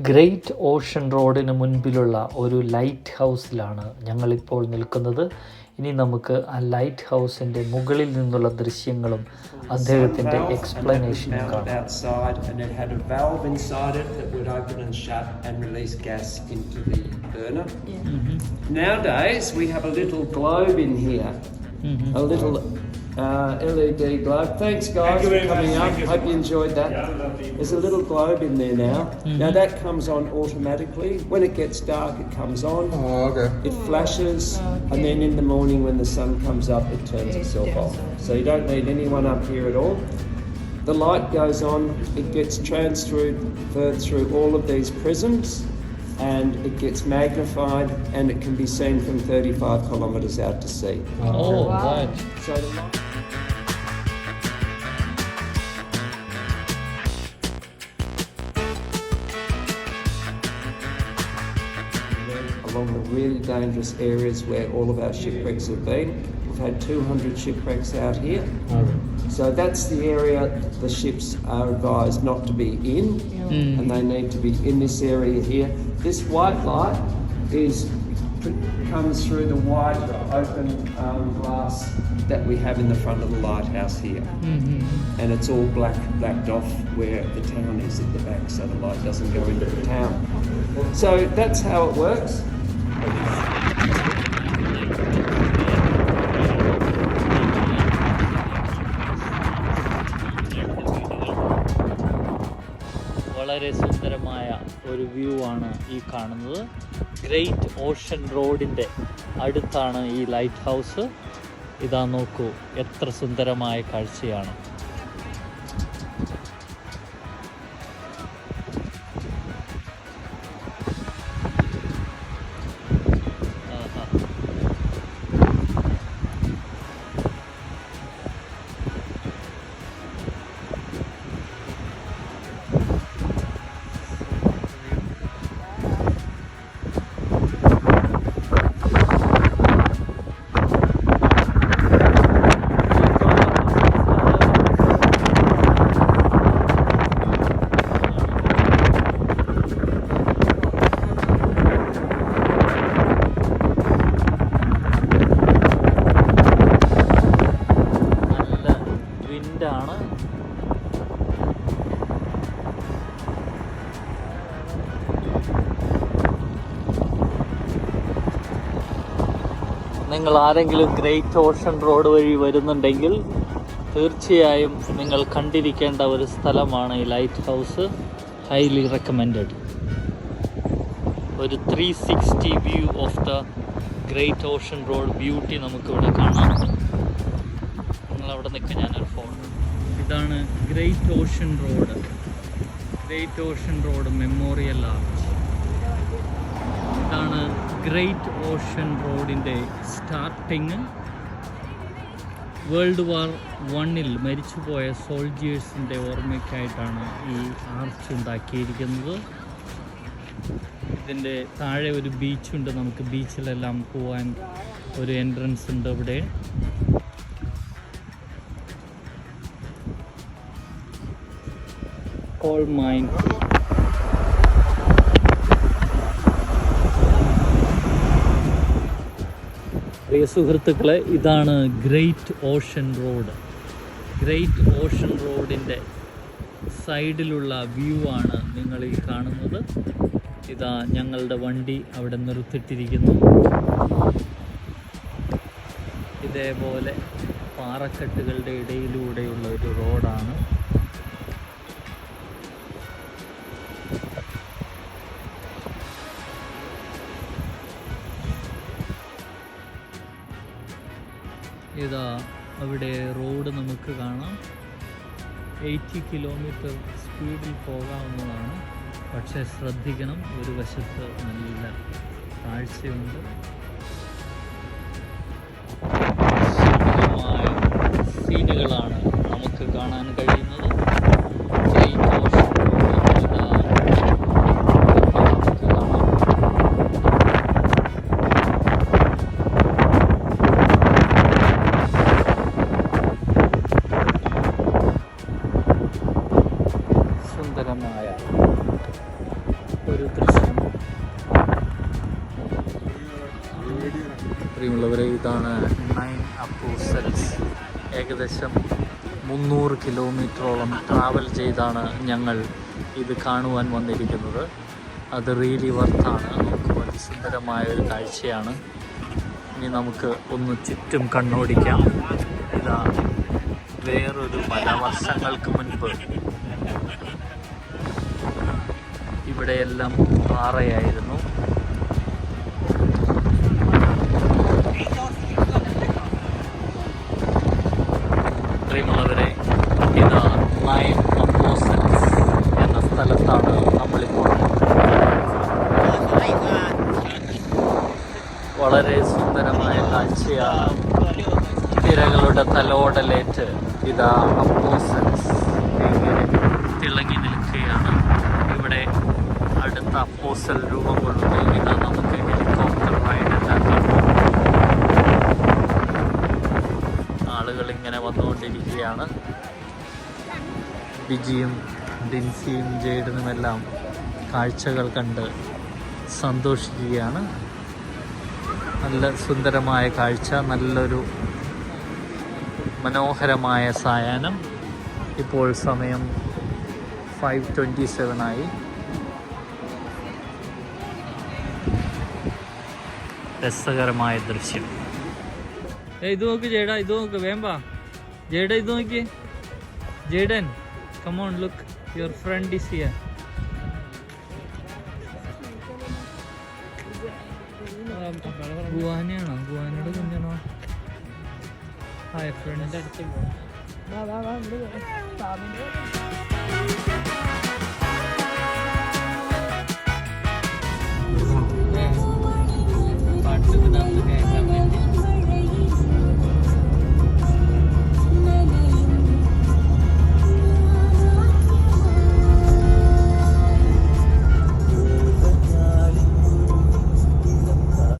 Great Ocean റോഡിന് മുൻപിലുള്ള ഒരു ലൈറ്റ് ഹൗസിലാണ് ഞങ്ങളിപ്പോൾ നിൽക്കുന്നത്. ഇനി നമുക്ക് ആ ലൈറ്റ് ഹൗസിൻ്റെ മുകളിൽ നിന്നുള്ള ദൃശ്യങ്ങളും അദ്ദേഹത്തിൻ്റെ എക്സ്പ്ലനേഷനും കാണാം. Nowadays we have a little globe in here, a little LED globe. Thanks guys for coming up. Hope you enjoyed that. There's a little globe in there now. Now that comes on automatically. When it gets dark it comes on. Oh, okay. It flashes and then in the morning when the sun comes up it turns itself off. So you don't need anyone up here at all. The light goes on, it gets transferred through all of these prisms and it gets magnified and it can be seen from 35 kilometres out to sea. Oh, right. So the light along the really dangerous areas where all of our shipwrecks have been. We've had 200 shipwrecks out here. So that's the area the ships are advised not to be in, and they need to be in this area here. This white light comes through the wide open glass that we have in the front of the lighthouse here, and it's all blacked off where the town is at the back, so the light doesn't go into the town. So that's how it works. വളരെ സുന്ദരമായ ഒരു view ആണ് ഈ കാണുന്നത്. Great Ocean റോഡിൻ്റെ അടുത്താണ് ഈ light house. ഇതാ നോക്കൂ, എത്ര സുന്ദരമായ കാഴ്ചയാണ്. ആണ്. നിങ്ങൾ ആരെങ്കിലും ഗ്രേറ്റ് ഓഷൻ റോഡ് വഴി വരുന്നുണ്ടെങ്കിൽ തീർച്ചയായും നിങ്ങൾ കണ്ടിരിക്കേണ്ട ഒരു സ്ഥലമാണ് ഈ ലൈറ്റ് ഹൗസ്. Highly recommended. ഒരു 360 view of the great Ocean road beauty നമുക്കിവിടെ കാണാം. അവിടെ നിൽക്കുക, ഞാനൊരു ഫോൺ. ഇതാണ് great Ocean road. Great Ocean road memorial arch. ഇതാണ് ഗ്രേറ്റ് ഓഷൻ റോഡിൻ്റെ സ്റ്റാർട്ടിങ്. വേൾഡ് വാർ 1 മരിച്ചുപോയ സോൾജിയേഴ്സിൻ്റെ ഓർമ്മയ്ക്കായിട്ടാണ് ഈ ആർച്ച് ഉണ്ടാക്കിയിരിക്കുന്നത്. ഇതിൻ്റെ താഴെ ഒരു ബീച്ചുണ്ട്. നമുക്ക് ബീച്ചിലെല്ലാം പോകാൻ ഒരു എൻട്രൻസ് ഉണ്ട് ഇവിടെ. All mine. പ്രിയ സുഹൃത്തുക്കളെ, ഇതാണ് great Ocean road. Great Ocean റോഡിൻ്റെ സൈഡിലുള്ള വ്യൂ ആണ് നിങ്ങൾ ഈ കാണുന്നത്. ഇതാ ഞങ്ങളുടെ വണ്ടി അവിടെ നിർത്തിയിട്ടിരിക്കുന്നു. ഇതേപോലെ പാറക്കെട്ടുകളുടെ ഇടയിലൂടെയുള്ള ഒരു റോഡാണ്. ഇതാ അവിടെ റോഡ് നമുക്ക് കാണാം. 80 കിലോമീറ്റർ സ്പീഡിൽ പോകാവുന്നതാണ്. പക്ഷേ ശ്രദ്ധിക്കണം, ഒരു വശത്ത് നല്ല താഴ്ചയുണ്ട്. സുന്ദരമായ സീനുകളാണ് നമുക്ക് കാണാൻ കഴിയുന്നത്. ഒരു ദൃശ്യം. പ്രിയമുള്ളവരെ, ഇതാണ് 9 അപ്പോസ്റ്റൽസ്. ഏകദേശം 300 കിലോമീറ്ററോളം ട്രാവൽ ചെയ്താണ് ഞങ്ങൾ ഇത് കാണുവാൻ വന്നിരിക്കുന്നത്. അത് റിയലി വർത്താണ്. നമുക്ക് അതിസുന്ദരമായ ഒരു കാഴ്ചയാണ്. ഇനി നമുക്ക് ഒന്ന് ചുറ്റും കണ്ണോടിക്കാം. ഇതാ വേറൊരു പല വർഷങ്ങൾക്ക് മുൻപ് ഇവിടെയെല്ലാം പാറയായിരുന്നു. പ്രിയമുള്ളവരെ, ഇതാ 9 അപ്പോസ്റ്റൽസ് എന്ന സ്ഥലത്താണ് നമ്മളിപ്പോൾ. വളരെ സുന്ദരമായ കാഴ്ചയാണ്. തിരകളുടെ തലോടലേറ്റ് ഇതാ അപ്പോസ്റ്റൽസ് ഇങ്ങനെ തിളങ്ങി നിൽക്കുകയാണ്. ഇവിടെ അടുത്ത അപ്പോസ്റ്റൽ രൂപം കൊള്ളുന്നു. ഇതാ നമുക്ക് ഹെലികോപ്റ്റർ റൈഡെല്ലാം ആളുകൾ ഇങ്ങനെ വന്നുകൊണ്ടിരിക്കുകയാണ്. ബിജിയും ഡിൻസിയും ജെയ്ഡനുമെല്ലാം കാഴ്ചകൾ കണ്ട് സന്തോഷിക്കുകയാണ്. നല്ല സുന്ദരമായ കാഴ്ച, നല്ലൊരു മനോഹരമായ സായാഹ്നം. ഇപ്പോൾ സമയം 5:27 ആയി. രസകരമായ ദൃശ്യം. ഇത് നോക്ക് ജേഡ, ഇത് നോക്ക് വേമ്പ ജേഡ, ഇത് നോക്കി Jaden. Come on, look, your friend is here. ഗുവാനയാണോ? ഗുവാനയുടെ കുഞ്ഞാണോ? Hi front.